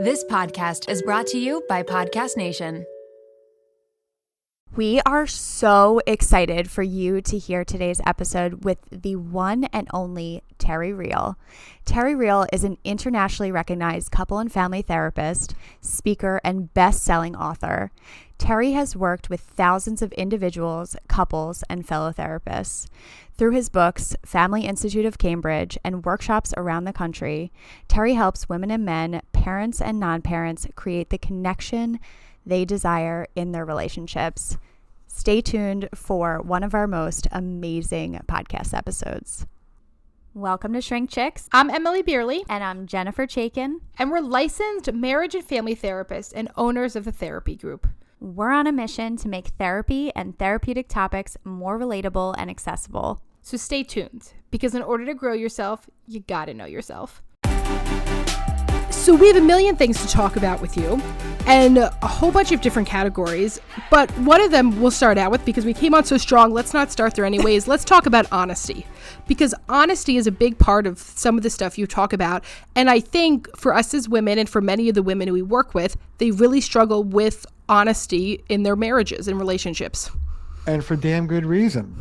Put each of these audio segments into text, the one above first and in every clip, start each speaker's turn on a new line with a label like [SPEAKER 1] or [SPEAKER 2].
[SPEAKER 1] This podcast is brought to you by Podcast Nation.
[SPEAKER 2] We are so excited for you to hear today's episode with the one and only Terry Real. Terry Real is an internationally recognized couple and family therapist, speaker, and best-selling author. Terry has worked with thousands of individuals, couples, and fellow therapists. Through his books, Family Institute of Cambridge, and workshops around the country, Terry helps women and men, parents and non-parents, create the connection they desire in their relationships. Stay tuned for one of our most amazing podcast episodes. Welcome to Shrink Chicks.
[SPEAKER 3] I'm Emily Beerley.
[SPEAKER 2] And I'm Jennifer Chaikin.
[SPEAKER 3] And we're licensed marriage and family therapists and owners of the therapy group.
[SPEAKER 2] We're on a mission to make therapy and therapeutic topics more relatable and accessible.
[SPEAKER 3] So stay tuned, because in order to grow yourself, you gotta know yourself. So we have a million things to talk about with you and a whole bunch of different categories, but one of them we'll start out with, because we came on so strong, let's not start there anyways. Let's talk about honesty, because honesty is a big part of some of the stuff you talk about. And I think for us as women, and for many of the women who we work with, they really struggle with honesty in their marriages and relationships.
[SPEAKER 4] And for damn good reason.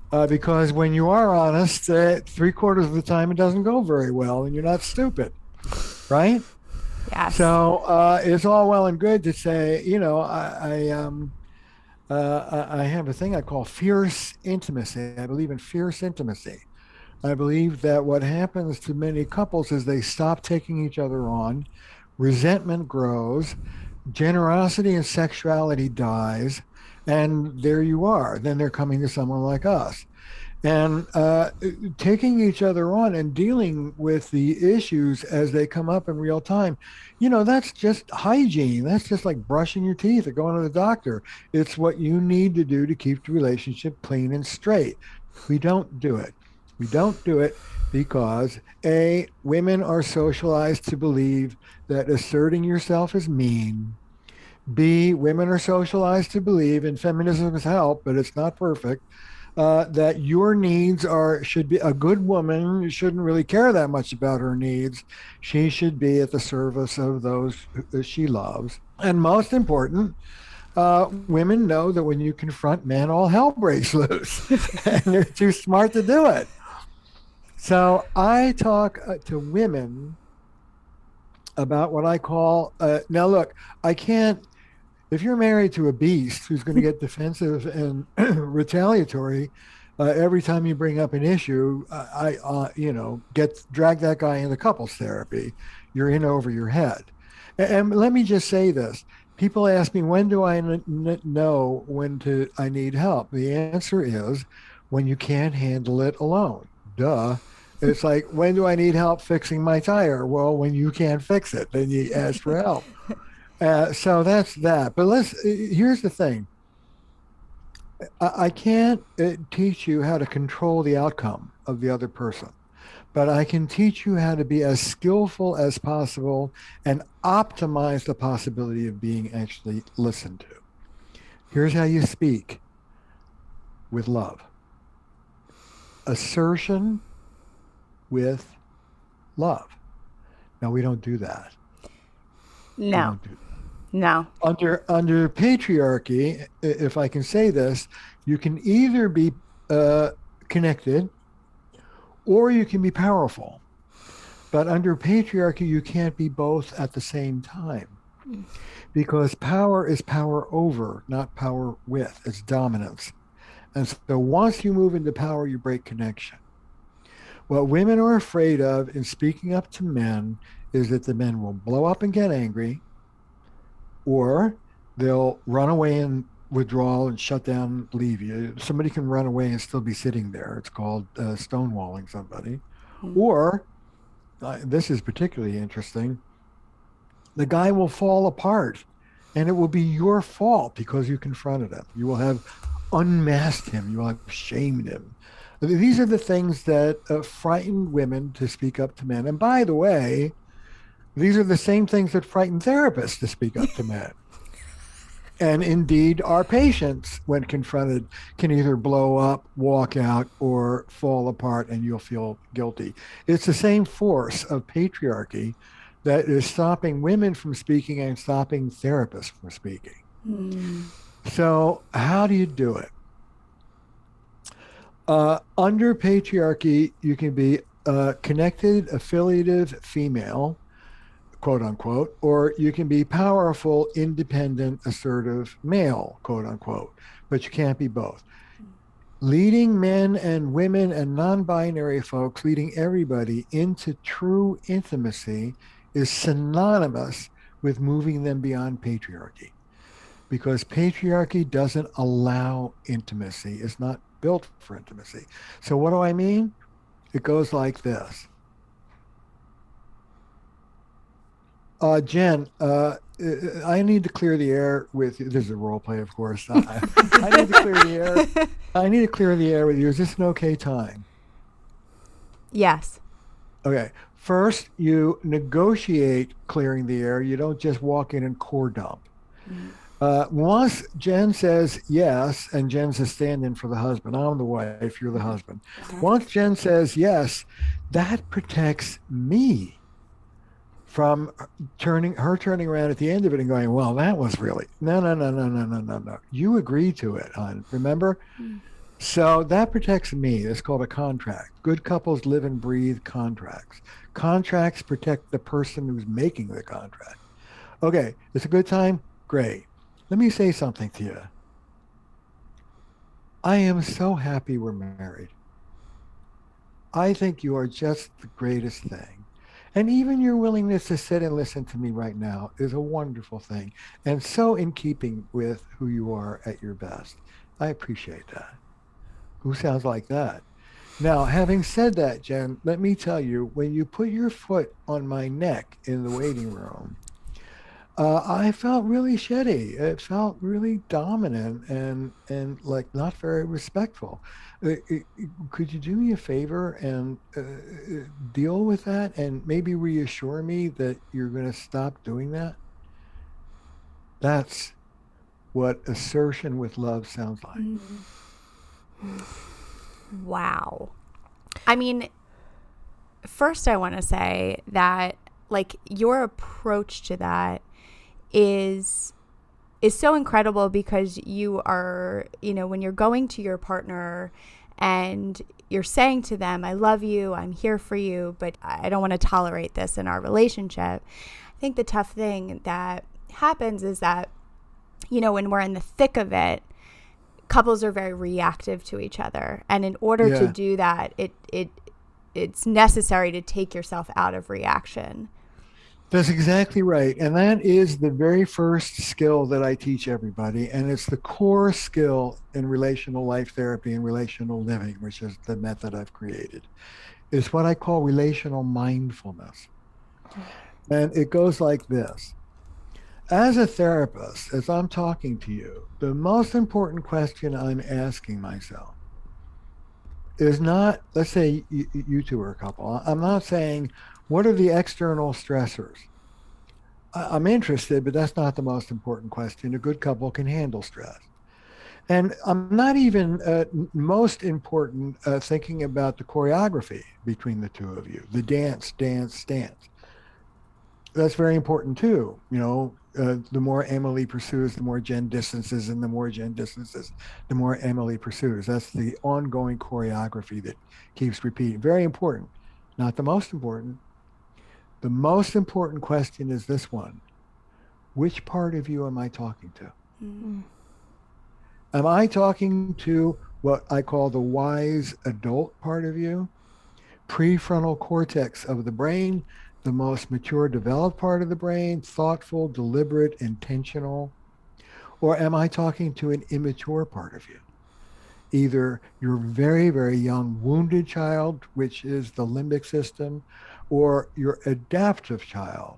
[SPEAKER 4] Because when you are honest, 3/4 of the time it doesn't go very well, and you're not stupid, right?
[SPEAKER 2] Yes.
[SPEAKER 4] So it's all well and good to say, you know, I have a thing I call fierce intimacy. I believe in fierce intimacy. I believe that what happens to many couples is they stop taking each other on, resentment grows, generosity and sexuality dies, and there you are. Then they're coming to someone like us. And taking each other on and dealing with the issues as they come up in real time, you know, that's just hygiene. That's just like brushing your teeth or going to the doctor. It's what you need to do to keep the relationship clean and straight. We don't do it. We don't do it because A, women are socialized to believe that asserting yourself is mean. B, women are socialized to believe, and feminism has helped, but it's not perfect, that your needs should be, a good woman shouldn't really care that much about her needs. She should be at the service of those that she loves. And most important, women know that when you confront men, all hell breaks loose, and they're too smart to do it. So I talk to women about what I call, now look, I can't, if you're married to a beast who's going to get defensive and retaliatory every time you bring up an issue, drag that guy into couples therapy. You're in over your head. And let me just say this. People ask me, when do I know when I need help? The answer is when you can't handle it alone. Duh. It's like, when do I need help fixing my tire? Well, when you can't fix it, then you ask for help. So that's that. But here's the thing. I can't teach you how to control the outcome of the other person, but I can teach you how to be as skillful as possible and optimize the possibility of being actually listened to. Here's how you speak with love. Assertion with love. Now, we don't do that.
[SPEAKER 2] No.
[SPEAKER 4] Under patriarchy, if I can say this, you can either be connected or you can be powerful. But under patriarchy, you can't be both at the same time. Because power is power over, not power with. It's dominance. And so once you move into power, you break connection. What women are afraid of in speaking up to men is that the men will blow up and get angry, or they'll run away and withdraw and shut down, leave you. Somebody can run away and still be sitting there. It's called stonewalling somebody. Or, this is particularly interesting, the guy will fall apart and it will be your fault because you confronted him. You will have unmasked him. You will have shamed him. These are the things that frighten women to speak up to men. And by the way, these are the same things that frighten therapists to speak up to men. And indeed, our patients, when confronted, can either blow up, walk out, or fall apart, and you'll feel guilty. It's the same force of patriarchy that is stopping women from speaking and stopping therapists from speaking. So how do you do it? Under patriarchy, you can be connected, affiliative female, quote unquote, or you can be powerful, independent, assertive male, quote unquote, but you can't be both. Leading men and women and non-binary folks, leading everybody into true intimacy is synonymous with moving them beyond patriarchy, because patriarchy doesn't allow intimacy. It's not built for intimacy. So what do I mean? It goes like this. Jen, I need to clear the air with you. This is a role play, of course. I need to clear the air. I need to clear the air with you. Is this an okay time?
[SPEAKER 2] Yes.
[SPEAKER 4] Okay. First, you negotiate clearing the air. You don't just walk in and core dump. Once Jen says yes, and Jen's a stand-in for the husband. I'm the wife, you're the husband. Once Jen says yes, that protects me from turning around at the end of it and going, well, that was really, no. You agreed to it, hon. Remember? So that protects me. It's called a contract. Good couples live and breathe contracts. Contracts protect the person who's making the contract. Okay, it's a good time? Great. Let me say something to you. I am so happy we're married. I think you are just the greatest thing. And even your willingness to sit and listen to me right now is a wonderful thing, and so in keeping with who you are at your best. I appreciate that. Who sounds like that? Now, having said that, Jen, let me tell you, when you put your foot on my neck in the waiting room, I felt really shitty. It felt really dominant and like not very respectful. Could you do me a favor and deal with that and maybe reassure me that you're going to stop doing that? That's what assertion with love sounds like.
[SPEAKER 2] Wow. I mean, first I want to say that like your approach to that is so incredible, because you are, you know, when you're going to your partner and you're saying to them, I love you, I'm here for you, but I don't want to tolerate this in our relationship. I think the tough thing that happens is that, you know, when we're in the thick of it, couples are very reactive to each other. And in order to do that, it's necessary to take yourself out of reaction.
[SPEAKER 4] That's exactly right. And that is the very first skill that I teach everybody. And it's the core skill in relational life therapy and relational living, which is the method I've created. It's what I call relational mindfulness. And it goes like this. As a therapist, as I'm talking to you, the most important question I'm asking myself is not, let's say you two are a couple. I'm not saying, what are the external stressors? I'm interested, but that's not the most important question. A good couple can handle stress. And I'm not even most important thinking about the choreography between the two of you, the dance. That's very important too. You know, the more Emily pursues, the more Jen distances, and the more Jen distances, the more Emily pursues. That's the ongoing choreography that keeps repeating. Very important. Not the most important. The most important question is this one. Which part of you am I talking to? Mm-hmm. Am I talking to what I call the wise adult part of you? Prefrontal cortex of the brain, the most mature developed part of the brain, thoughtful, deliberate, intentional? Or am I talking to an immature part of you? Either your very, very young wounded child, which is the limbic system, or your adaptive child.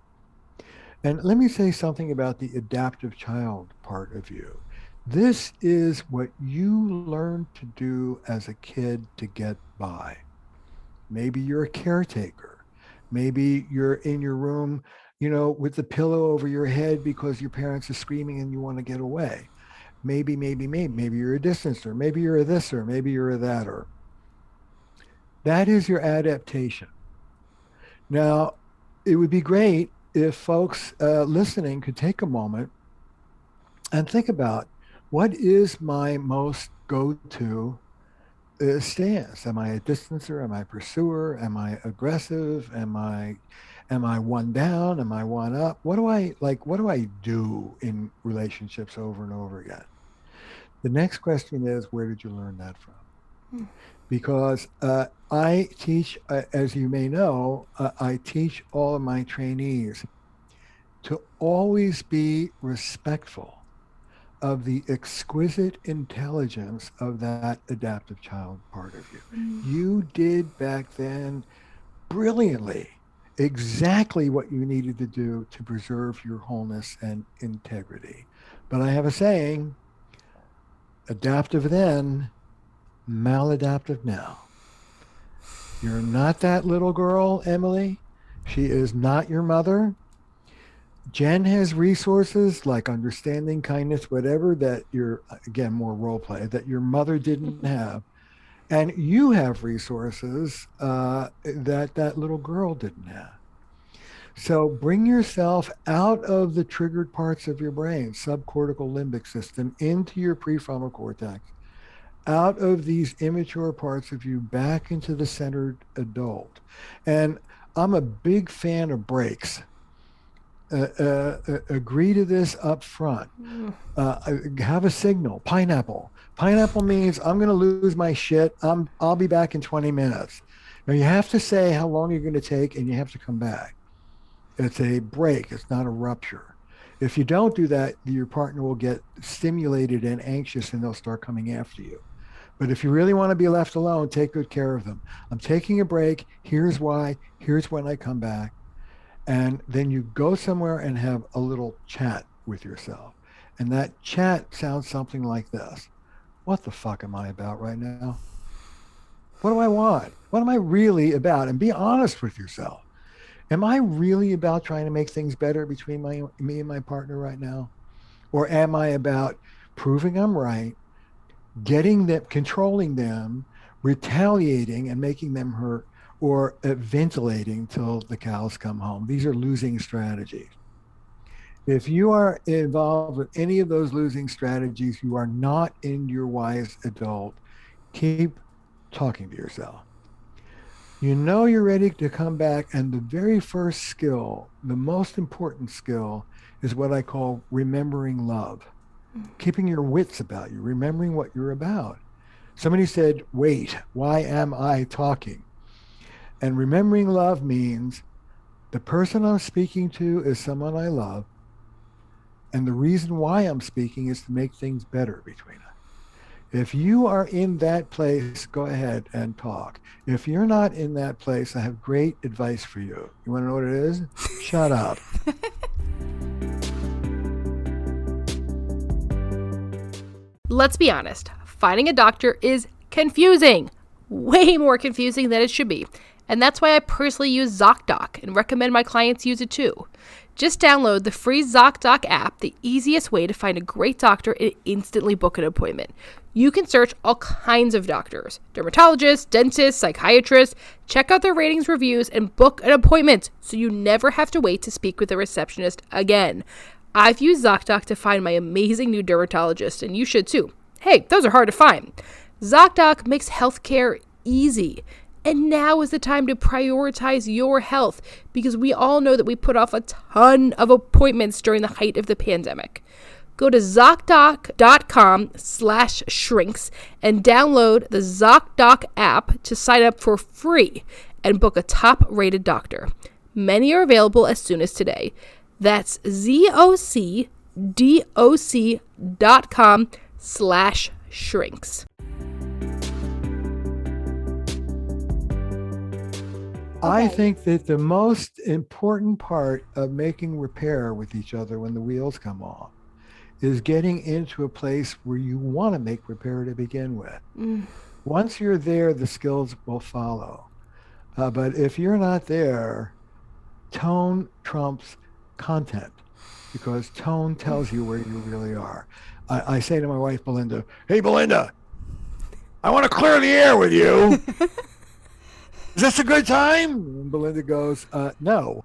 [SPEAKER 4] And let me say something about the adaptive child part of you. This is what you learned to do as a kid to get by. Maybe you're a caretaker. Maybe you're in your room, you know, with the pillow over your head because your parents are screaming and you want to get away. Maybe you're a distancer. Maybe you're a thiser. Maybe you're a thater. That is your adaptation. Now, it would be great if folks listening could take a moment and think about, what is my most go-to stance? Am I a distancer? Am I a pursuer? Am I aggressive? Am I one down? Am I one up? What do I do in relationships over and over again? The next question is, where did you learn that from? Because I teach, as you may know, I teach all of my trainees to always be respectful of the exquisite intelligence of that adaptive child part of you. You did back then brilliantly exactly what you needed to do to preserve your wholeness and integrity. But I have a saying, adaptive then, maladaptive now. You're not that little girl, Emily. She is not your mother. Jen has resources like understanding, kindness, whatever, that again, more role play, that your mother didn't have. And you have resources that little girl didn't have. So bring yourself out of the triggered parts of your brain, subcortical limbic system, into your prefrontal cortex, out of these immature parts of you, back into the centered adult. And I'm a big fan of breaks. Agree to this up front. Have a signal. Pineapple. Pineapple means I'm going to lose my shit. I'll be back in 20 minutes. Now you have to say how long you're going to take, and you have to come back. It's a break. It's not a rupture. If you don't do that, your partner will get stimulated and anxious, and they'll start coming after you. But if you really want to be left alone, take good care of them. I'm taking a break. Here's why. Here's when I come back. And then you go somewhere and have a little chat with yourself. And that chat sounds something like this. What the fuck am I about right now? What do I want? What am I really about? And be honest with yourself. Am I really about trying to make things better between me and my partner right now? Or am I about proving I'm right, getting them, controlling them, retaliating and making them hurt, or ventilating till the cows come home? These are losing strategies. If you are involved with any of those losing strategies, you are not in your wise adult. Keep talking to yourself. You know you're ready to come back, and the very first skill, the most important skill, is what I call remembering love. Keeping your wits about you, remembering what you're about. Somebody said, wait, why am I talking? And remembering love means the person I'm speaking to is someone I love. And the reason why I'm speaking is to make things better between us. If you are in that place, go ahead and talk. If you're not in that place, I have great advice for you. You want to know what it is? Shut up.
[SPEAKER 3] Let's be honest, finding a doctor is confusing. Way more confusing than it should be. And that's why I personally use ZocDoc and recommend my clients use it too. Just download the free ZocDoc app, the easiest way to find a great doctor and instantly book an appointment. You can search all kinds of doctors, dermatologists, dentists, psychiatrists, check out their ratings, reviews, and book an appointment so you never have to wait to speak with a receptionist again. I've used ZocDoc to find my amazing new dermatologist, and you should too. Hey, those are hard to find. ZocDoc makes healthcare easy. And now is the time to prioritize your health, because we all know that we put off a ton of appointments during the height of the pandemic. Go to ZocDoc.com/shrinks and download the ZocDoc app to sign up for free and book a top-rated doctor. Many are available as soon as today. That's ZocDoc.com/shrinks.
[SPEAKER 4] I think that the most important part of making repair with each other when the wheels come off is getting into a place where you want to make repair to begin with. Once you're there, the skills will follow. But if you're not there, tone trumps content, because tone tells you where you really are. I say to my wife, Belinda, hey, Belinda, I want to clear the air with you. Is this a good time? And Belinda goes, no.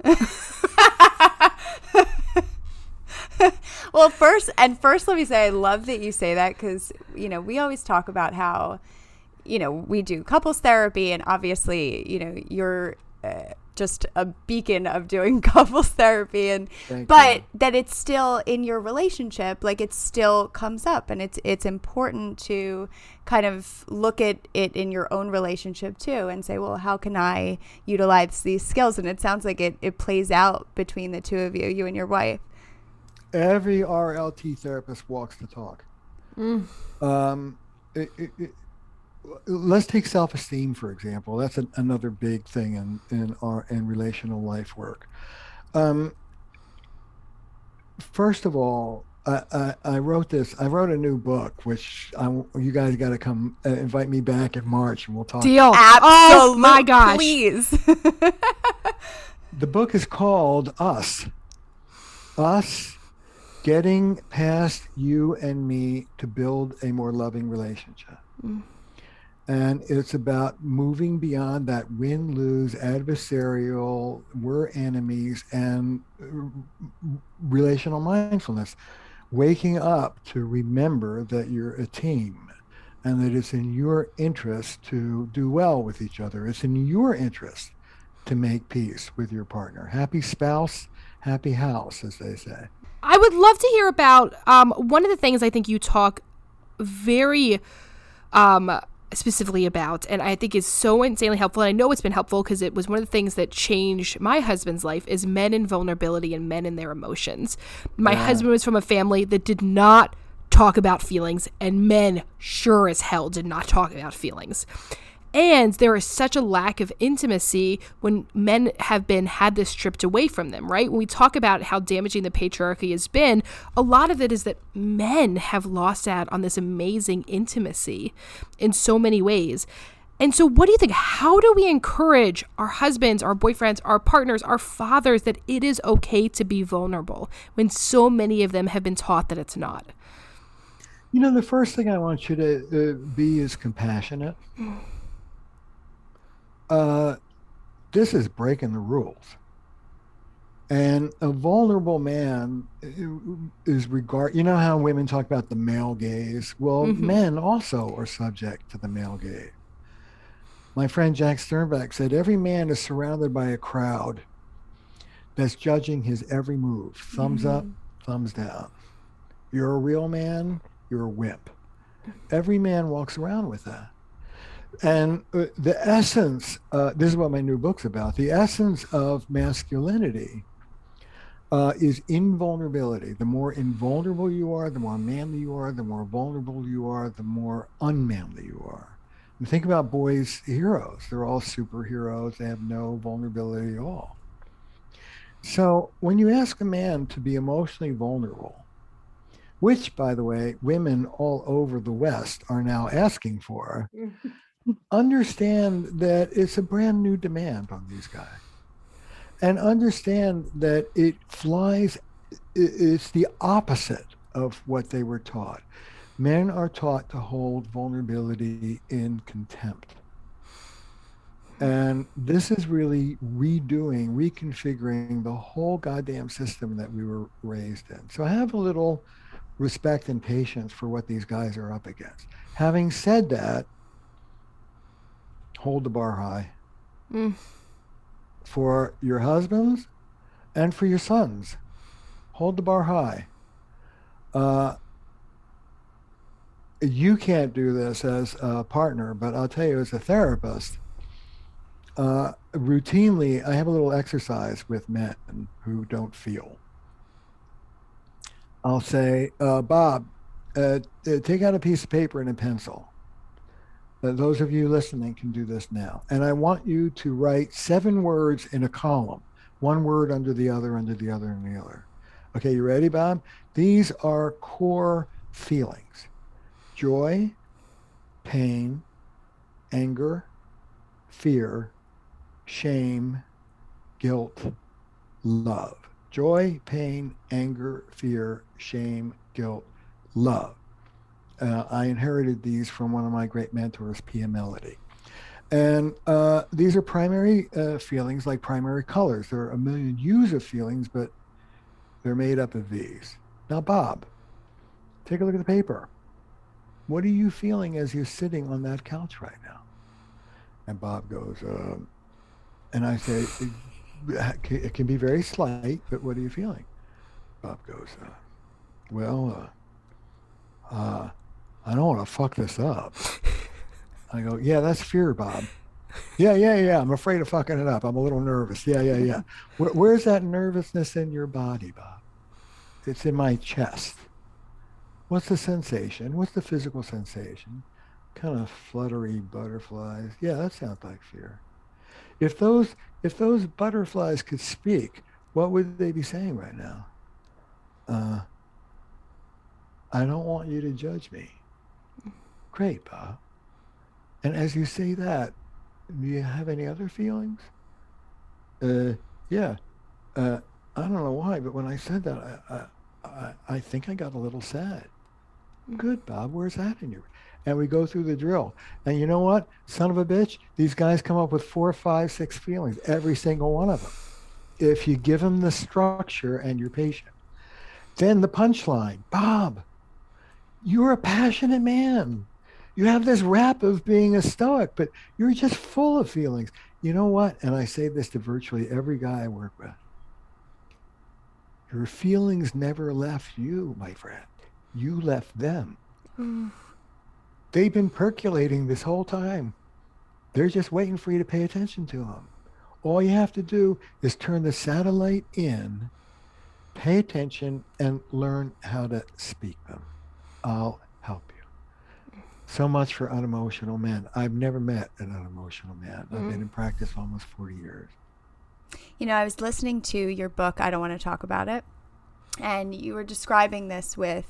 [SPEAKER 2] Well, first, let me say, I love that you say that because, you know, we always talk about how, you know, we do couples therapy, and obviously, you know, you're just a beacon of doing couples therapy, and that it's still in your relationship, like it still comes up, and it's important to kind of look at it in your own relationship too and say, well, how can I utilize these skills? And it sounds like it plays out between the two of you and your wife.
[SPEAKER 4] Every RLT therapist walks the talk. Let's take self-esteem, for example. That's another big thing in relational life work. First of all, I wrote a new book, which you guys got to come invite me back in March, and we'll talk.
[SPEAKER 3] Deal.
[SPEAKER 2] Absolutely.
[SPEAKER 3] Oh my gosh.
[SPEAKER 2] Please.
[SPEAKER 4] The book is called Us. Us getting past you and me to build a more loving relationship. And it's about moving beyond that win-lose, adversarial, we're enemies, and relational mindfulness. Waking up to remember that you're a team and that it's in your interest to do well with each other. It's in your interest to make peace with your partner. Happy spouse, happy house, as they say.
[SPEAKER 3] I would love to hear about one of the things I think you talk very specifically about, and I think is so insanely helpful, and I know it's been helpful because it was one of the things that changed my husband's life, is men in vulnerability and men in their emotions. My husband was from a family that did not talk about feelings, and men sure as hell did not talk about feelings. And there is such a lack of intimacy when men have had this stripped away from them, right? When we talk about how damaging the patriarchy has been, a lot of it is that men have lost out on this amazing intimacy in so many ways. And so what do you think? How do we encourage our husbands, our boyfriends, our partners, our fathers that it is okay to be vulnerable when so many of them have been taught that it's not?
[SPEAKER 4] You know, the first thing I want you to be is compassionate. This is breaking the rules. And a vulnerable man is you know how women talk about the male gaze? Well, men also are subject to the male gaze. My friend Jack Sternbeck said, every man is surrounded by a crowd that's judging his every move. Thumbs up, thumbs down. You're a real man, you're a wimp. Every man walks around with that. And the essence, this is what my new book's about, the essence of masculinity is invulnerability. The more invulnerable you are, the more manly you are, the more vulnerable you are, the more unmanly you are. And think about boys' heroes. They're all superheroes. They have no vulnerability at all. So when you ask a man to be emotionally vulnerable, which, by the way, women all over the West are now asking for, understand that it's a brand new demand on these guys. And understand that it's the opposite of what they were taught. Men are taught to hold vulnerability in contempt. And this is really reconfiguring the whole goddamn system that we were raised in. So have a little respect and patience for what these guys are up against. Having said that, hold the bar high for your husbands and for your sons. Hold the bar high. You can't do this as a partner, but I'll tell you, as a therapist, routinely, I have a little exercise with men who don't feel. I'll say, Bob, take out a piece of paper and a pencil. Those of you listening can do this now. And I want you to write 7 words in a column, 1 word under the other, and the other. Okay, you ready, Bob? These are core feelings: joy, pain, anger, fear, shame, guilt, love. Joy, pain, anger, fear, shame, guilt, love. I inherited these from one of my great mentors, Pia Melody. And these are primary feelings, like primary colors. There are a million hues of feelings, but they're made up of these. Now, Bob, take a look at the paper. What are you feeling as you're sitting on that couch right now? And Bob goes, and I say, it can be very slight, but what are you feeling? Bob goes, I don't want to fuck this up. I go, yeah, that's fear, Bob. Yeah. I'm afraid of fucking it up. I'm a little nervous. Yeah. Where's that nervousness in your body, Bob? It's in my chest. What's the sensation? What's the physical sensation? Kind of fluttery butterflies. Yeah, that sounds like fear. If those butterflies could speak, what would they be saying right now? I don't want you to judge me. Great, Bob. And as you say that, do you have any other feelings? Yeah. I don't know why, but when I said that, I think I got a little sad. Good, Bob. Where's that in you? And we go through the drill. And you know what? Son of a bitch, these guys come up with 4, 5, 6 feelings, every single one of them. If you give them the structure and you're patient. Then the punchline, Bob, you're a passionate man. You have this rap of being a stoic, but you're just full of feelings. You know what? And I say this to virtually every guy I work with. Your feelings never left you, my friend. You left them. They've been percolating this whole time. They're just waiting for you to pay attention to them. All you have to do is turn the satellite in, pay attention, and learn how to speak them. I'll help you. So much for unemotional men. I've never met an unemotional man. I've been in practice almost 40 years.
[SPEAKER 2] You know, I was listening to your book, I Don't Want to Talk About It, and you were describing this with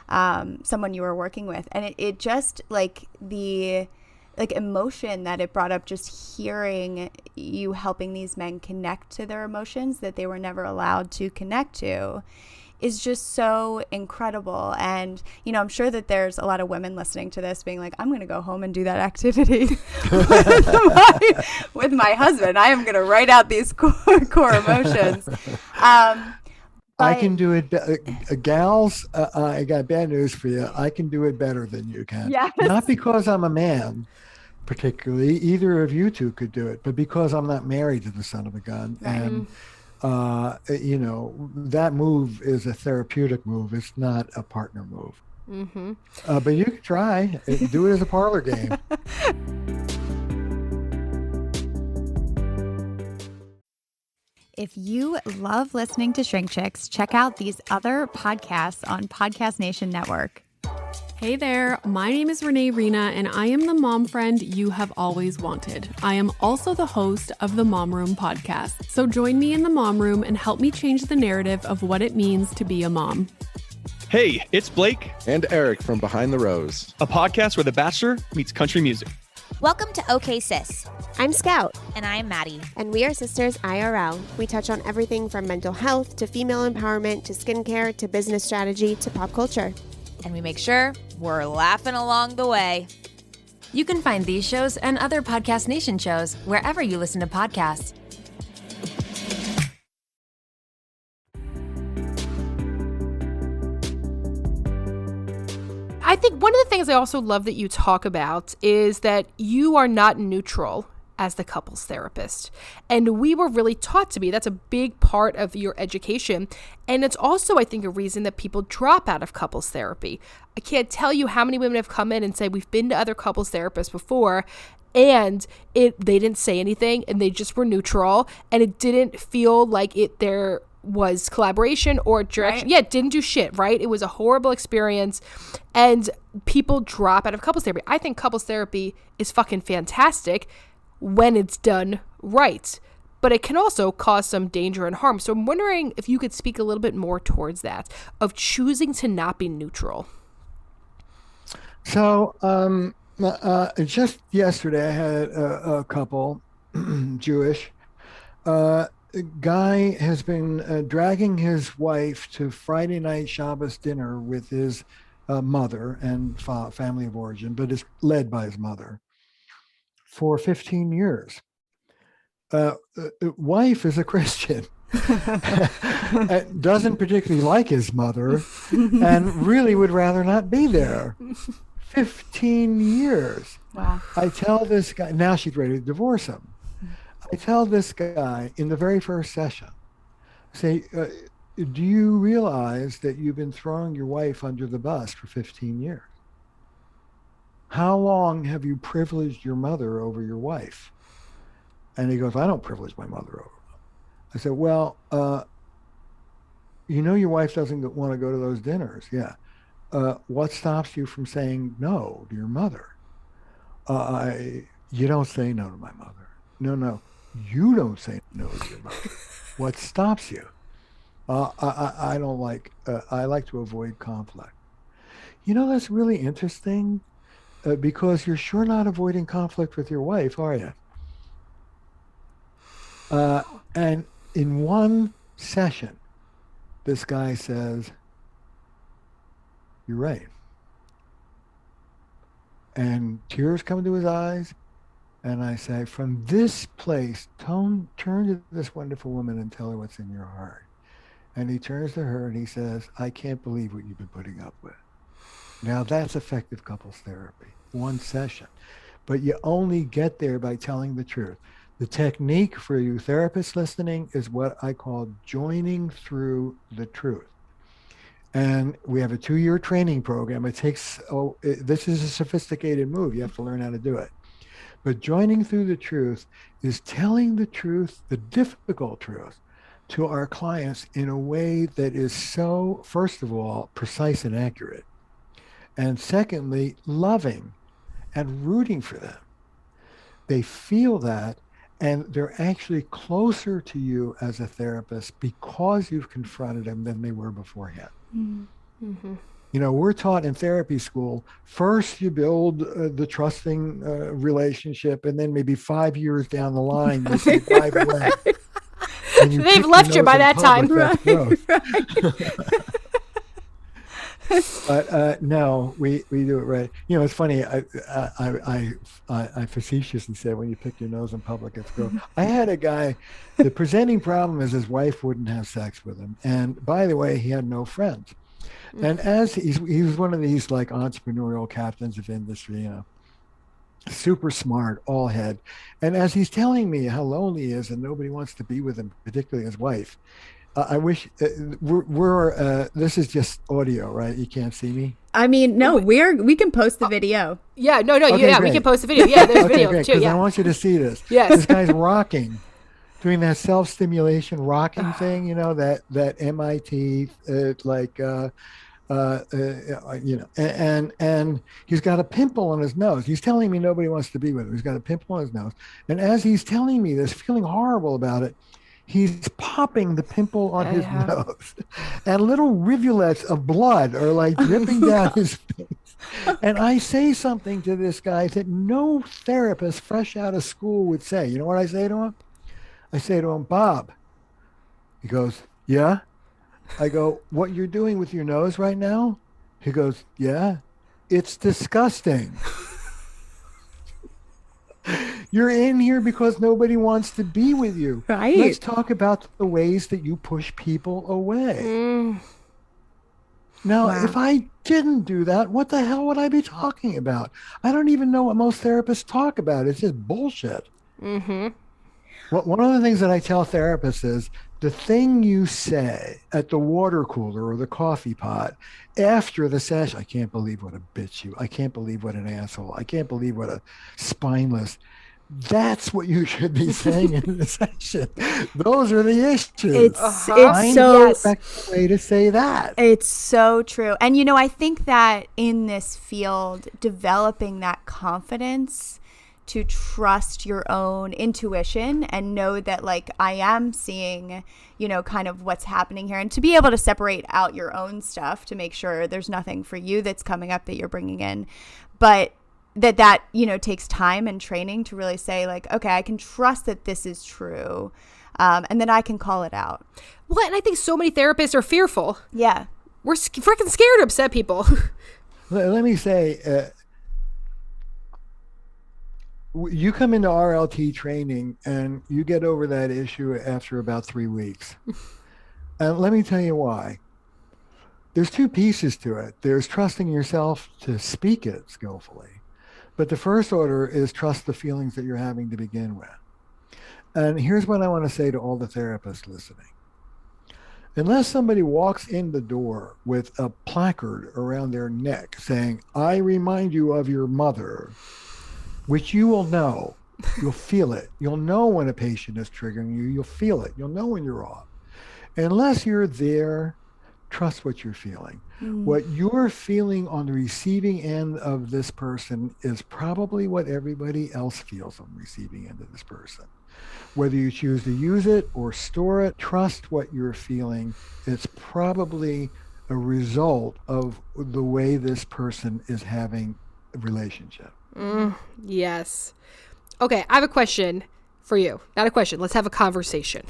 [SPEAKER 2] someone you were working with, and it just like the emotion that it brought up, just hearing you helping these men connect to their emotions that they were never allowed to connect to, is just so incredible. And you know, I'm sure that there's a lot of women listening to this being like, I'm going to go home and do that activity with my husband. I am going to write out these core emotions.
[SPEAKER 4] I can do it. Gals, I got bad news for you. I can do it better than you can.
[SPEAKER 2] Yes.
[SPEAKER 4] Not because I'm a man, particularly. Either of you two could do it, but because I'm not married to the son of a gun. Right. And, you know, that move is a therapeutic move. It's not a partner move. Mm-hmm. But you can try. Do it as a parlor game.
[SPEAKER 2] If you love listening to Shrink Chicks, check out these other podcasts on Podcast Nation Network.
[SPEAKER 5] Hey there, my name is Renee Rena, and I am the mom friend you have always wanted. I am also the host of the Mom Room podcast. So join me in the Mom Room and help me change the narrative of what it means to be a mom.
[SPEAKER 6] Hey, it's Blake
[SPEAKER 7] and Eric from Behind the Rose,
[SPEAKER 6] a podcast where The Bachelor meets country music.
[SPEAKER 8] Welcome to OK Sis.
[SPEAKER 9] I'm Scout.
[SPEAKER 8] And I'm Maddie.
[SPEAKER 9] And we are sisters IRL. We touch on everything from mental health to female empowerment to skincare to business strategy to pop culture.
[SPEAKER 8] And we make sure we're laughing along the way.
[SPEAKER 1] You can find these shows and other Podcast Nation shows wherever you listen to podcasts.
[SPEAKER 3] I think one of the things I also love that you talk about is that you are not neutral as the couples therapist. And we were really taught to be. That's a big part of your education. And it's also, I think, a reason that people drop out of couples therapy. I can't tell you how many women have come in and said, we've been to other couples therapists before, and they didn't say anything, and they just were neutral, and it didn't feel like there was collaboration or direction. Right. Yeah, it didn't do shit, right? It was a horrible experience, and people drop out of couples therapy. I think couples therapy is fucking fantastic when it's done right, but it can also cause some danger and harm. So I'm wondering if you could speak a little bit more towards that, of choosing to not be neutral.
[SPEAKER 4] So just yesterday I had a couple, Jewish, guy has been dragging his wife to Friday night Shabbos dinner with his mother and family of origin, but is led by his mother, for 15 years. Wife is a Christian. doesn't particularly like his mother, and really would rather not be there. 15 years.
[SPEAKER 2] Wow.
[SPEAKER 4] I tell this guy, now she's ready to divorce him. I tell this guy in the very first session, say, do you realize that you've been throwing your wife under the bus for 15 years? How long have you privileged your mother over your wife? And he goes, I don't privilege my mother over. I said, well, you know your wife doesn't want to go to those dinners. Yeah. What stops you from saying no to your mother? You don't say no to my mother. No. You don't say no to your mother. What stops you? I don't like, I like to avoid conflict. You know, that's really interesting because you're sure not avoiding conflict with your wife, are you? And in one session, this guy says, you're right. And tears come to his eyes. And I say, from this place, turn to this wonderful woman and tell her what's in your heart. And he turns to her and he says, I can't believe what you've been putting up with. Now that's effective couples therapy, one session. But you only get there by telling the truth. The technique for you therapists listening is what I call joining through the truth. And we have a 2-year training program. It takes, this is a sophisticated move. You have to learn how to do it. But joining through the truth is telling the truth, the difficult truth, to our clients in a way that is so, first of all, precise and accurate. And secondly, loving and rooting for them. They feel that, and they're actually closer to you as a therapist because you've confronted them than they were beforehand. Mm-hmm. You know, we're taught in therapy school, first you build the trusting relationship, and then maybe 5 years down the line, you say, by the way.
[SPEAKER 3] They've left you by that time.
[SPEAKER 4] Right. But no, we do it right. You know, it's funny. I facetiously said when you pick your nose in public, it's gross. I had a guy. The presenting problem is his wife wouldn't have sex with him, and by the way, he had no friends. And as he was one of these like entrepreneurial captains of industry, you know, super smart, all head. And as he's telling me how lonely he is and nobody wants to be with him, particularly his wife. I wish this is just audio, right? You can't see me.
[SPEAKER 2] I mean, no, we can post the video.
[SPEAKER 3] Yeah, no,
[SPEAKER 4] okay,
[SPEAKER 3] yeah,
[SPEAKER 4] great.
[SPEAKER 3] We can post the video. Yeah, there's
[SPEAKER 4] okay,
[SPEAKER 3] video
[SPEAKER 4] great,
[SPEAKER 3] too. Yeah,
[SPEAKER 4] I want you to see this.
[SPEAKER 3] Yes.
[SPEAKER 4] This guy's rocking, doing that self-stimulation rocking thing. You know, that MIT you know, and he's got a pimple on his nose. He's telling me nobody wants to be with him. He's got a pimple on his nose, and as he's telling me this, feeling horrible about it, he's popping the pimple on his nose, and little rivulets of blood are like dripping down his face. And I say something to this guy that no therapist fresh out of school would say. You know what I say to him? I say to him, Bob. He goes, yeah. I go, what you're doing with your nose right now? He goes, yeah, it's disgusting. You're in here because nobody wants to be with you.
[SPEAKER 2] Right.
[SPEAKER 4] Let's talk about the ways that you push people away. Now, if I didn't do that, what the hell would I be talking about? I don't even know what most therapists talk about. It's just bullshit. Mm-hmm. Well, one of the things that I tell therapists is the thing you say at the water cooler or the coffee pot after the session, I can't believe what a bitch you, I can't believe what an asshole, I can't believe what a spineless, that's what you should be saying in the session. Those are the issues.
[SPEAKER 2] It's so
[SPEAKER 4] effective way to say that.
[SPEAKER 2] It's so true. And you know, I think that in this field, developing that confidence to trust your own intuition and know that like I am seeing, you know, kind of what's happening here, and to be able to separate out your own stuff to make sure there's nothing for you that's coming up that you're bringing in. But that, you know, takes time and training to really say like, okay, I can trust that this is true. And then I can call it out.
[SPEAKER 3] Well, and I think so many therapists are fearful.
[SPEAKER 2] Yeah.
[SPEAKER 3] We're freaking scared to upset people.
[SPEAKER 4] Let me say, You come into RLT training and you get over that issue after about 3 weeks. And let me tell you why. There's 2 pieces to it. There's trusting yourself to speak it skillfully. But the first order is trust the feelings that you're having to begin with. And here's what I want to say to all the therapists listening. Unless somebody walks in the door with a placard around their neck saying, I remind you of your mother, which you will know, you'll feel it. You'll know when a patient is triggering you. You'll feel it. You'll know when you're off. Unless you're there, trust what you're feeling. What you're feeling on the receiving end of this person is probably what everybody else feels on the receiving end of this person. Whether you choose to use it or store it, trust what you're feeling. It's probably a result of the way this person is having a relationship.
[SPEAKER 3] Yes. Okay, I have a question for you. Not a question. Let's have a conversation.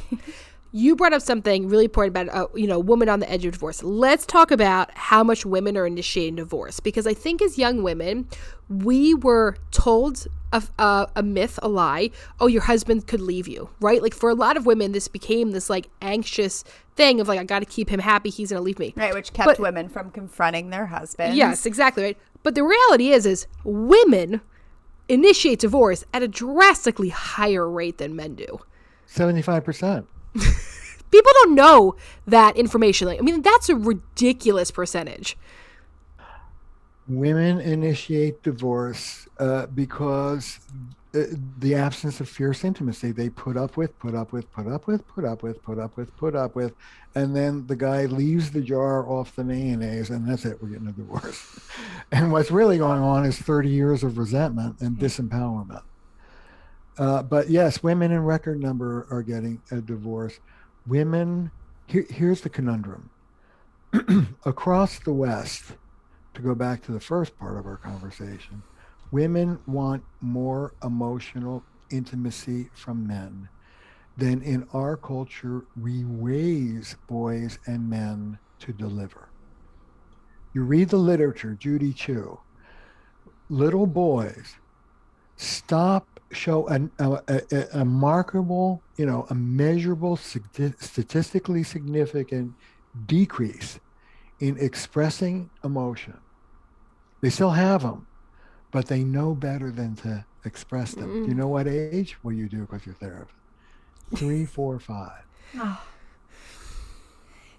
[SPEAKER 3] You brought up something really important about, a woman on the edge of divorce. Let's talk about how much women are initiating divorce, because I think as young women, we were told a myth, a lie. Oh, your husband could leave you, right? Like for a lot of women, this became this like anxious thing of like, I got to keep him happy. He's going to leave me.
[SPEAKER 2] Right, which kept women from confronting their husbands.
[SPEAKER 3] Yes, exactly, right? But the reality is women initiate divorce at a drastically higher rate than men do.
[SPEAKER 4] 75%.
[SPEAKER 3] People don't know that information. I mean, that's a ridiculous percentage.
[SPEAKER 4] Women initiate divorce because the absence of fierce intimacy. They put up with, and then the guy leaves the jar off the mayonnaise, and that's it. We're getting a divorce. And what's really going on is 30 years of resentment and disempowerment. But yes, women in record number are getting a divorce. Women, here's the conundrum. Across the West, to go back to the first part of our conversation, women want more emotional intimacy from men than in our culture we raise boys and men to deliver. You read the literature, Judy Chu, little boys show a markable, a measurable, statistically significant decrease in expressing emotion. They still have them, but they know better than to express them. Do you know what age? Well, you do because you're therapist. 3, 4, 5.
[SPEAKER 2] Oh.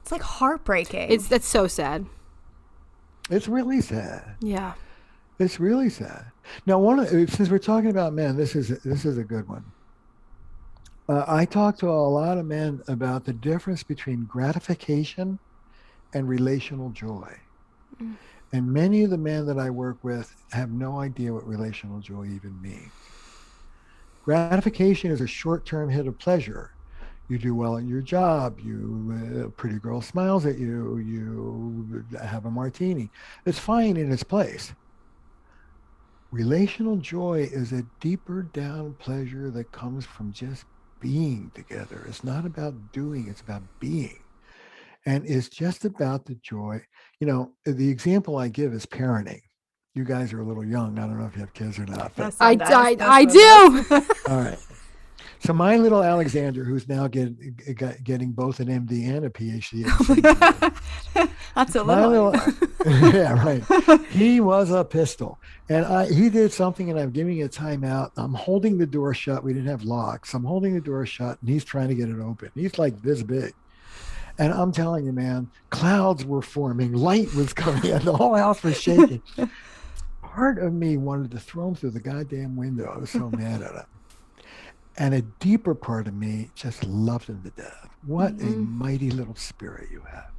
[SPEAKER 2] It's like heartbreaking.
[SPEAKER 3] That's so sad.
[SPEAKER 4] It's really sad.
[SPEAKER 3] Yeah.
[SPEAKER 4] It's really sad. Now, since we're talking about men, this is a good one. I talk to a lot of men about the difference between gratification and relational joy. And many of the men that I work with have no idea what relational joy even means. Gratification is a short-term hit of pleasure. You do well in your job, a pretty girl smiles at you, you have a martini. It's fine in its place. Relational joy is a deeper down pleasure that comes from just being together. It's not about doing, it's about being. And it's just about the joy. The example I give is parenting. You guys are a little young. I don't know if you have kids or not. But
[SPEAKER 3] I do.
[SPEAKER 4] All right. So my little Alexander, who's now getting both an MD and a PhD.
[SPEAKER 2] That's a little.
[SPEAKER 4] Yeah, right. He was a pistol. And he did something, and I'm giving a timeout. I'm holding the door shut. We didn't have locks. I'm holding the door shut, and he's trying to get it open. He's like this big. And I'm telling you, man, clouds were forming. Light was coming in. The whole house was shaking. Part of me wanted to throw him through the goddamn window. I was so mad at him. And a deeper part of me just loved him to death. What a mighty little spirit you have.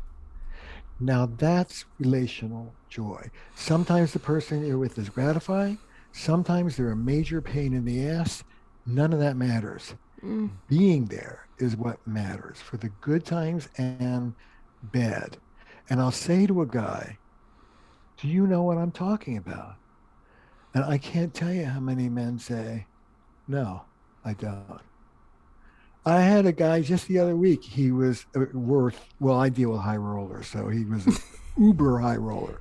[SPEAKER 4] Now that's relational joy. Sometimes the person you're with is gratifying. Sometimes they're a major pain in the ass. None of that matters. Being there is what matters for the good times and bad. And I'll say to a guy, do you know what I'm talking about? And I can't tell you how many men say, no, I don't. I had a guy just the other week. He was I deal with high rollers, so he was an uber high roller.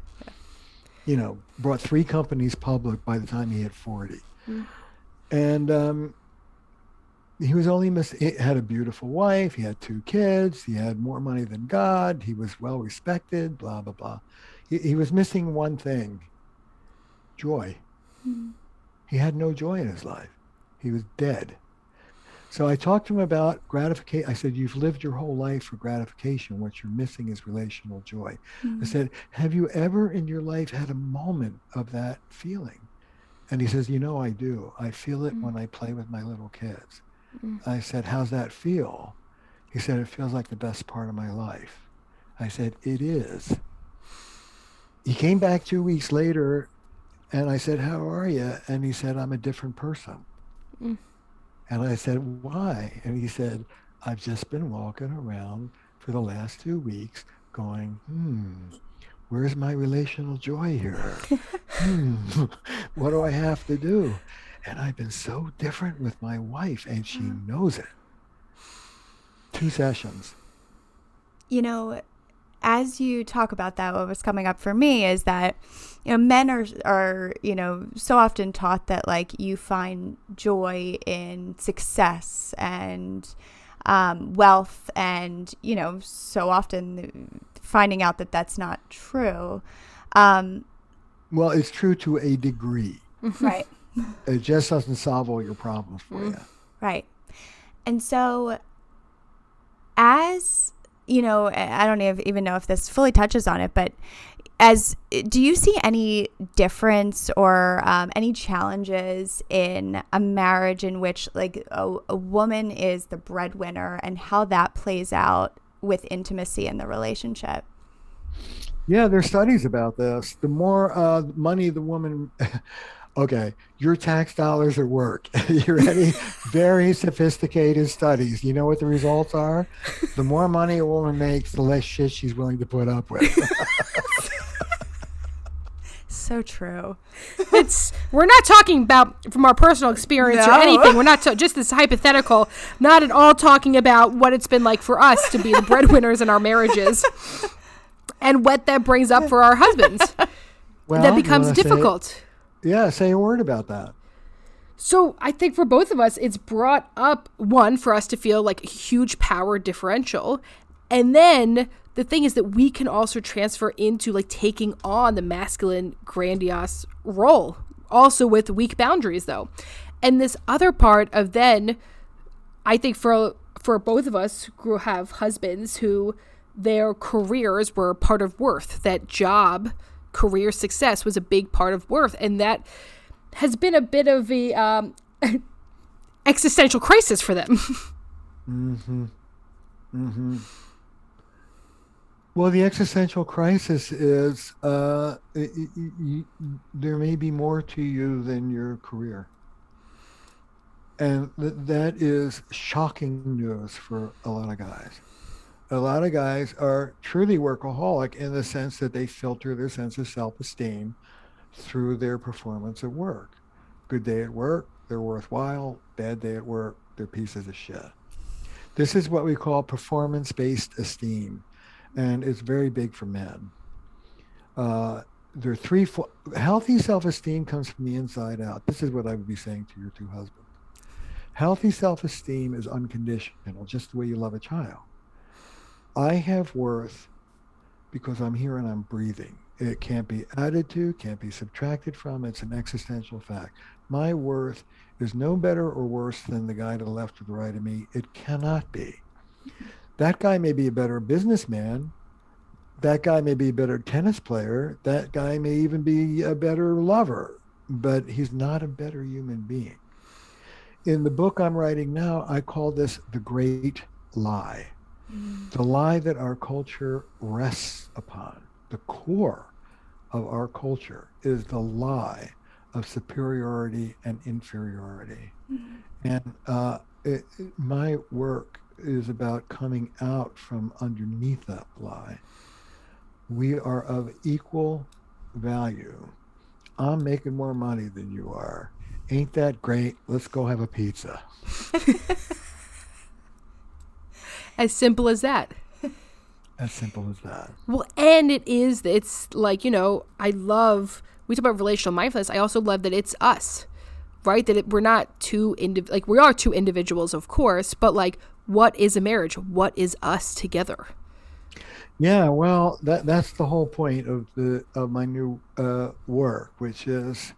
[SPEAKER 4] Brought 3 companies public by the time he hit 40. And he was only he had a beautiful wife. He had 2 kids. He had more money than God. He was well respected, blah, blah, blah. He was missing one thing, joy. He had no joy in his life. He was dead. So I talked to him about gratification. I said, you've lived your whole life for gratification. What you're missing is relational joy. I said, have you ever in your life had a moment of that feeling? And he says, I do. I feel it when I play with my little kids. I said, how's that feel? He said, it feels like the best part of my life. I said, it is. He came back 2 weeks later, and I said, how are you? And he said, I'm a different person. And I said, why? And he said, I've just been walking around for the last 2 weeks going, where's my relational joy here? What do I have to do? And I've been so different with my wife, and she knows it. 2 sessions.
[SPEAKER 2] As you talk about that, what was coming up for me is that, men are so often taught that like you find joy in success and wealth, and, so often finding out that that's not true.
[SPEAKER 4] Well, it's true to a degree.
[SPEAKER 2] Right.
[SPEAKER 4] It just doesn't solve all your problems for you.
[SPEAKER 2] Right. And so as, I don't even know if this fully touches on it, but do you see any difference or any challenges in a marriage in which like a woman is the breadwinner, and how that plays out with intimacy in the relationship?
[SPEAKER 4] Yeah, there's studies about this. The more money the woman... Okay, your tax dollars at work. You ready? Very sophisticated studies. You know what the results are? The more money a woman makes, the less shit she's willing to put up with.
[SPEAKER 2] So true.
[SPEAKER 3] We're not talking about from our personal experience or anything. We're not just this hypothetical. Not at all talking about what it's been like for us to be the breadwinners in our marriages, and what that brings up for our husbands.
[SPEAKER 4] Well,
[SPEAKER 3] that becomes difficult.
[SPEAKER 4] Yeah, say a word about that.
[SPEAKER 3] So I think for both of us, it's brought up, one, for us to feel like a huge power differential. And then the thing is that we can also transfer into like taking on the masculine grandiose role, also with weak boundaries though. And this other part of then, I think for both of us who have husbands who their careers were part of worth, that job, career success was a big part of worth, and that has been a bit of a existential crisis for them.
[SPEAKER 4] Well, the existential crisis is there may be more to you than your career, and that is shocking news for a lot of guys. A lot of guys are truly workaholic in the sense that they filter their sense of self-esteem through their performance at work. Good day at work, they're worthwhile. Bad day at work, they're pieces of shit. This is what we call performance-based esteem, and it's very big for men. There are healthy self-esteem comes from the inside out. This is what I would be saying to your 2 husbands. Healthy self-esteem is unconditional, just the way you love a child. I have worth because I'm here and I'm breathing. It can't be added to, can't be subtracted from. It's an existential fact. My worth is no better or worse than the guy to the left or the right of me. It cannot be. That guy may be a better businessman. That guy may be a better tennis player. That guy may even be a better lover, but he's not a better human being. In the book I'm writing now, I call this the great lie. The lie that our culture rests upon. The core of our culture is the lie of superiority and inferiority. And my work is about coming out from underneath that lie. We are of equal value. I'm making more money than you are. Ain't that great? Let's go have a pizza.
[SPEAKER 3] As simple as that.
[SPEAKER 4] As simple as that.
[SPEAKER 3] Well, and it's like, we talk about relational mindfulness. I also love that it's us. right? That we're not two, like we are two individuals, of course, but like, what is a marriage? What is us together?
[SPEAKER 4] Yeah, well, that's the whole point of my new work, which is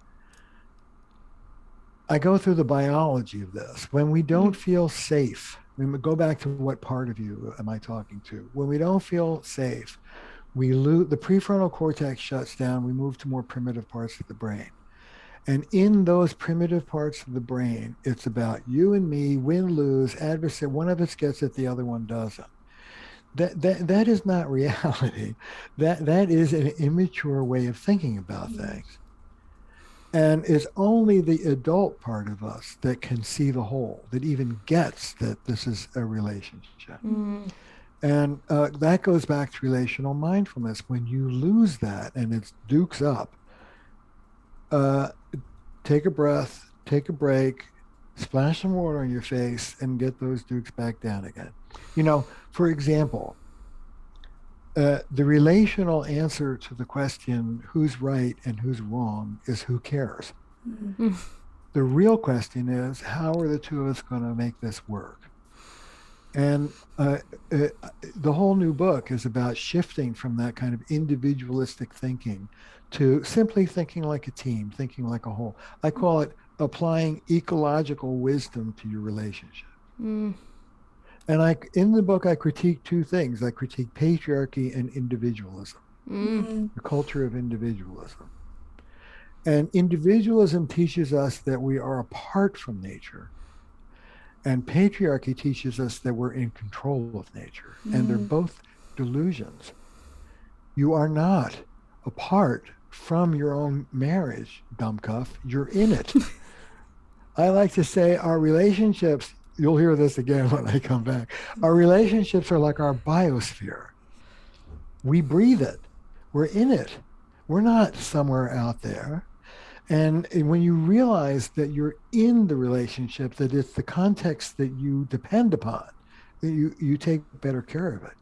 [SPEAKER 4] I go through the biology of this. When we don't feel safe, go back to what part of you am I talking to? When we don't feel safe, we lose, the prefrontal cortex shuts down, we move to more primitive parts of the brain. And in those primitive parts of the brain, it's about you and me, win, lose, adversary. One of us gets it, the other one doesn't. That is not reality. That is an immature way of thinking about things. And it's only the adult part of us that can see the whole, that even gets that this is a relationship. And that goes back to relational mindfulness. When you lose that and it's dukes up, take a breath, take a break, splash some water on your face, and get those dukes back down again. For example, the relational answer to the question, who's right and who's wrong, is who cares? The real question is, how are the two of us going to make this work? And the whole new book is about shifting from that kind of individualistic thinking to simply thinking like a team, thinking like a whole. I call it applying ecological wisdom to your relationship. And in the book, I critique two things. I critique patriarchy and individualism, the culture of individualism. And individualism teaches us that we are apart from nature. And patriarchy teaches us that we're in control of nature. And they're both delusions. You are not apart from your own marriage, dumbcuff. You're in it. I like to say our relationships, you'll hear this again when I come back. Our relationships are like our biosphere. We breathe it. We're in it. We're not somewhere out there. And when you realize that you're in the relationship, that it's the context that you depend upon, that you take better care of it.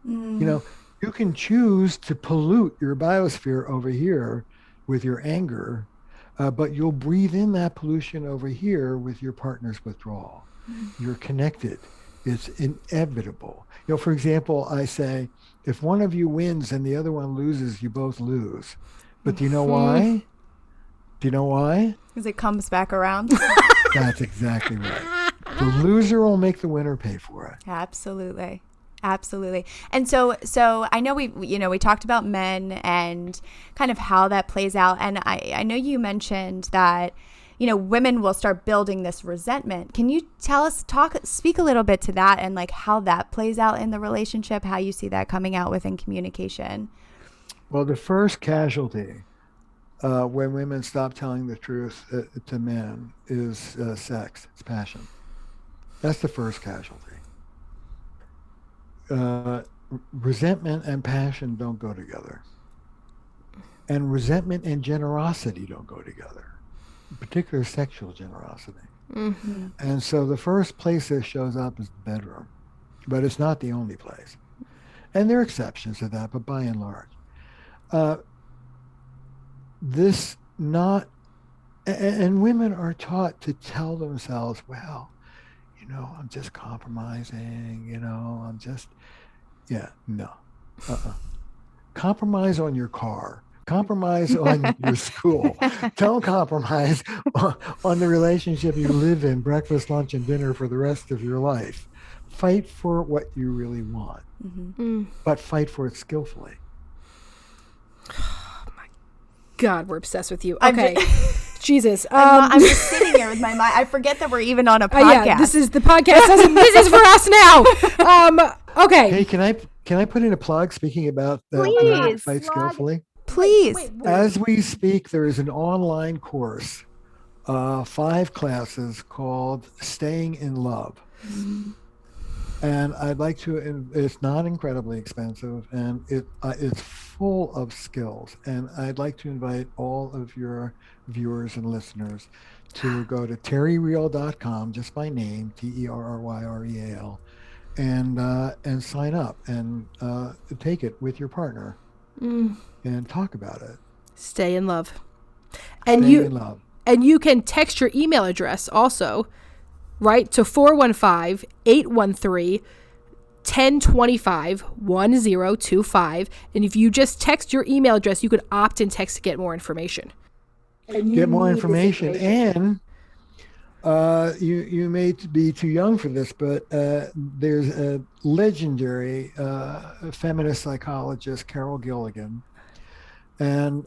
[SPEAKER 4] You can choose to pollute your biosphere over here with your anger, but you'll breathe in that pollution over here with your partner's withdrawal. You're connected. It's inevitable. For example, I say, if one of you wins and the other one loses, you both lose. But do you know why? Do you know why?
[SPEAKER 2] Because it comes back around.
[SPEAKER 4] That's exactly right. The loser will make the winner pay for it.
[SPEAKER 2] Absolutely. And so I know we talked about men and kind of how that plays out. And I know you mentioned that, women will start building this resentment. Can you speak a little bit to that and like how that plays out in the relationship, how you see that coming out within communication?
[SPEAKER 4] Well, the first casualty when women stop telling the truth to men is sex. It's passion. That's the first casualty. Resentment and passion don't go together. And resentment and generosity don't go together, in particular sexual generosity. And so the first place this shows up is the bedroom, but it's not the only place. And there are exceptions to that, but by and large. And women are taught to tell themselves, well, I'm just compromising, I'm just, no. Compromise on your car. Compromise on your school. Don't compromise on the relationship you live in, breakfast, lunch, and dinner for the rest of your life. Fight for what you really want, but fight for it skillfully.
[SPEAKER 3] Oh my God, we're obsessed with you. Okay. Jesus.
[SPEAKER 2] I'm just sitting here with my mind. I forget that we're even on a podcast.
[SPEAKER 3] Yeah, this is the podcast. This is for us now. Okay.
[SPEAKER 4] Hey, can I put in a plug speaking about fight skillfully?
[SPEAKER 2] Please.
[SPEAKER 3] Wait.
[SPEAKER 4] As we speak, there is an online course, 5 classes called Staying in Love. And I'd like to, it's not incredibly expensive, and it's full of skills. And I'd like to invite all of your viewers and listeners to go to terryreal.com, just my name, TERRYREAL, and sign up and take it with your partner and talk about it.
[SPEAKER 3] Stay in love.
[SPEAKER 4] Stay in love.
[SPEAKER 3] And you can text your email address also, right, to 415-813-1025-1025. And if you just text your email address, you could opt in text to get more information.
[SPEAKER 4] Get more information. And you may be too young for this, but there's a legendary feminist psychologist, Carol Gilligan. And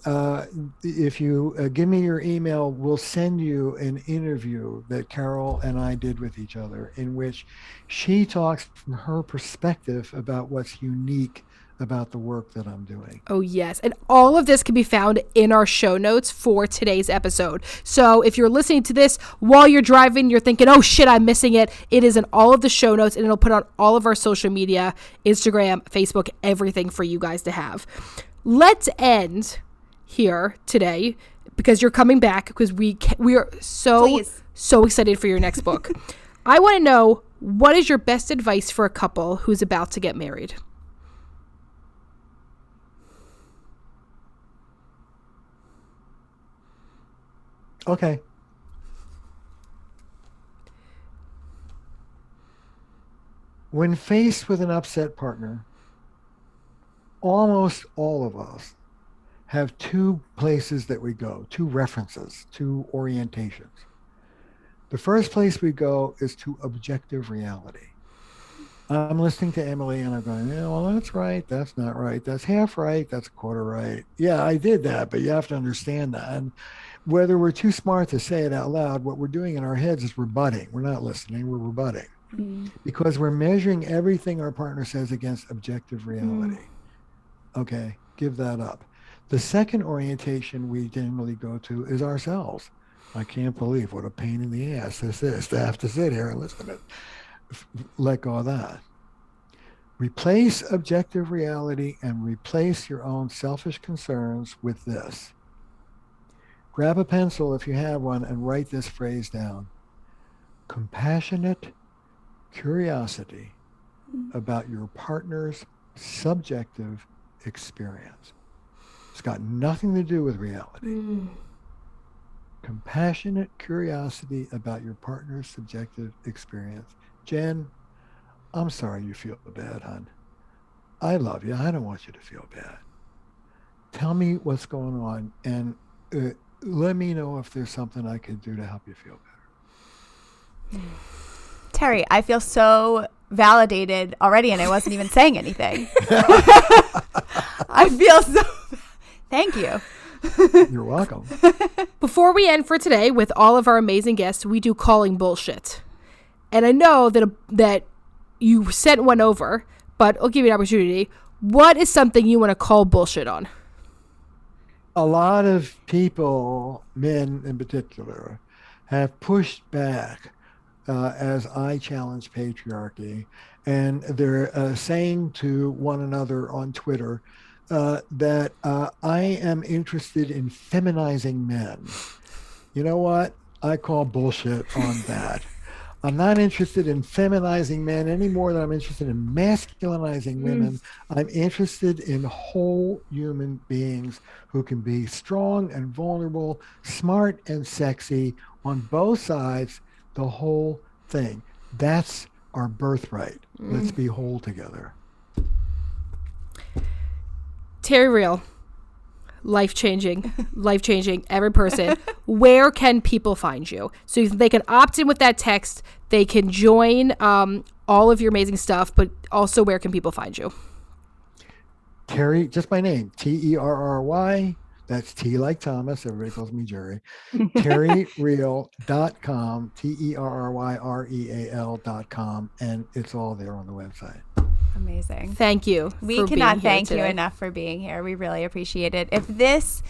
[SPEAKER 4] if you give me your email, we'll send you an interview that Carol and I did with each other, in which she talks from her perspective about what's unique about the work that I'm doing.
[SPEAKER 3] Oh, yes. And all of this can be found in our show notes for today's episode. So if you're listening to this while you're driving, you're thinking, oh shit, I'm missing it. It is in all of the show notes, and it'll put on all of our social media, Instagram, Facebook, everything for you guys to have. Let's end here today, because you're coming back, because we are so excited for your next book. I want to know, what is your best advice for a couple who's about to get married?
[SPEAKER 4] Okay. When faced with an upset partner, almost all of us have two places that we go, two references, two orientations. The first place we go is to objective reality. I'm listening to Emily and I'm going, yeah, well, that's right. That's not right. That's half right. That's a quarter right. Yeah, I did that, but you have to understand that. And whether we're too smart to say it out loud, what we're doing in our heads is rebutting. We're not listening, we're rebutting. Because we're measuring everything our partner says against objective reality. Okay, give that up. The second orientation we generally go to is ourselves. I can't believe what a pain in the ass this is to have to sit here and listen to it. Let go of that. Replace objective reality and replace your own selfish concerns with this. Grab a pencil if you have one and write this phrase down. Compassionate curiosity about your partner's subjective experience. It's got nothing to do with reality. Compassionate curiosity about your partner's subjective experience. Jen, I'm sorry you feel bad, hon. I love you. I don't want you to feel bad. Tell me what's going on, and let me know if there's something I could do to help you feel better.
[SPEAKER 2] Terry, I feel so validated already, and I wasn't even saying anything. I feel so... Thank you.
[SPEAKER 4] You're welcome.
[SPEAKER 3] Before we end for today, with all of our amazing guests, we do calling bullshit. And I know that you sent one over, but I'll give you an opportunity. What is something you want to call bullshit on?
[SPEAKER 4] A lot of people, men in particular, have pushed back as I challenge patriarchy, and they're saying to one another on Twitter that I am interested in feminizing men. You know what? I call bullshit on that. I'm not interested in feminizing men any more than I'm interested in masculinizing women. I'm interested in whole human beings who can be strong and vulnerable, smart and sexy on both sides, the whole thing. That's our birthright. Let's be whole together.
[SPEAKER 3] Terry Real, life-changing, every person. Where can people find you? So they can opt in with that text. They can join all of your amazing stuff, but also where can people find you?
[SPEAKER 4] Terry, just my name, Terry. That's T like Thomas. Everybody calls me Jerry. TerryReal.com, TerryReal.com, and it's all there on the website.
[SPEAKER 2] Amazing.
[SPEAKER 3] Thank you.
[SPEAKER 2] We cannot thank you enough for being here. We really appreciate it. If this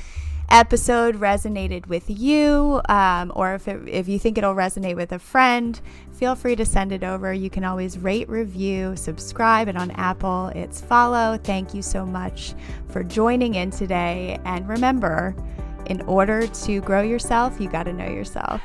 [SPEAKER 2] episode resonated with you, or if you think it'll resonate with a friend, feel free to send it over. You can always rate, review, subscribe, and on Apple, it's follow. Thank you so much for joining in today. And remember, in order to grow yourself, you got to know yourself.